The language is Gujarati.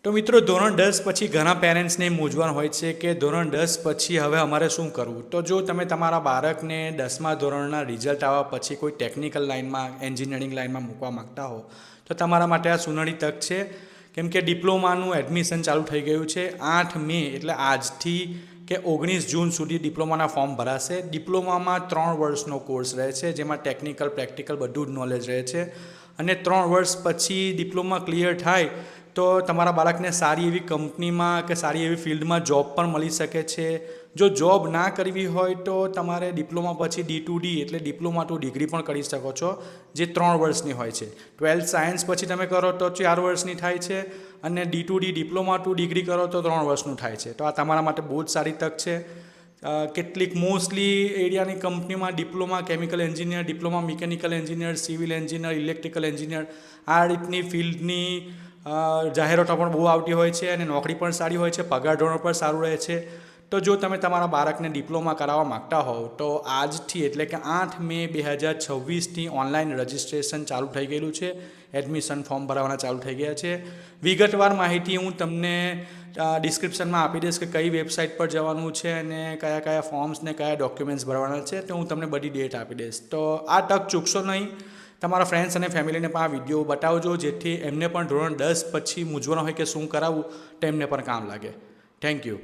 તો મિત્રો ધોરણ 10 પછી ઘણા પેરેન્ટ્સને મૂંઝવણ હોય છે કે ધોરણ 10 પછી હવે અમારે શું કરવું. તો જો તમે તમારા બાળકને 10મા ધોરણના રિઝલ્ટ આવ્યા પછી કોઈ ટેકનિકલ લાઇનમાં એન્જિનિયરિંગ લાઇનમાં મૂકવા માગતા હો તો તમારા માટે આ સુનહરી તક છે. કેમ કે ડિપ્લોમાનું એડમિશન ચાલુ થઈ ગયું છે. 8 મે એટલે આજથી કે 19 જૂન સુધી ડિપ્લોમાના ફોર્મ ભરાશે. ડિપ્લોમામાં 3 વર્ષનો કોર્સ રહે છે, જેમાં ટેકનિકલ પ્રેક્ટિકલ બધું જ નોલેજ રહે છે. અને 3 વર્ષ પછી ડિપ્લોમા ક્લિયર થાય તો તમારા બાળકને સારી એવી કંપનીમાં કે સારી એવી ફિલ્ડમાં જોબ પણ મળી શકે છે. જો જોબ ના કરવી હોય તો તમારે ડિપ્લોમા પછી D2D એટલે ડિપ્લોમા ટુ ડિગ્રી પણ કરી શકો છો, જે 3 વર્ષની હોય છે. 12th સાયન્સ પછી તમે કરો તો 4 વર્ષની થાય છે, અને D2D ડિપ્લોમા ટુ ડિગ્રી કરો તો 3 વર્ષનું થાય છે. તો આ તમારા માટે બહુ જ સારી તક છે. કેટલીક મોસ્ટલી એરિયાની કંપનીમાં diploma chemical engineer, diploma mechanical engineer, civil engineer, electrical engineer આ રીતની ફિલ્ડની જાહેરાતો પણ બહુ આવતી હોય છે, અને નોકરી પણ સારી હોય છે, પગાર ધોરણ પણ સારું રહે છે. તો જો તમે તમારા બાળકને ડિપ્લોમા કરાવવા માગતા હોવ તો આજથી એટલે કે 8 મે 2026થી ઓનલાઈન રજિસ્ટ્રેશન ચાલુ થઈ ગયેલું છે. એડમિશન ફોર્મ ભરવાના ચાલુ થઈ ગયા છે. વિગતવાર માહિતી હું તમને ડિસ્ક્રિપ્શનમાં આપી દઈશ કે કઈ વેબસાઇટ પર જવાનું છે અને કયા કયા ફોર્મ્સ ને કયા ડોક્યુમેન્ટ્સ ભરવાના છે, તો હું તમને બધી ડેટ આપી દઈશ. તો આ તક ચૂકશો નહીં. તમારા ફ્રેન્ડ્સ અને ફેમિલીને પણ આ વિડીયો બતાવજો, જેથી એમને પણ ધોરણ 10 પછી મૂંઝવણ હોય કે શું કરાવવું તો એમને પણ કામ લાગે. Thank you.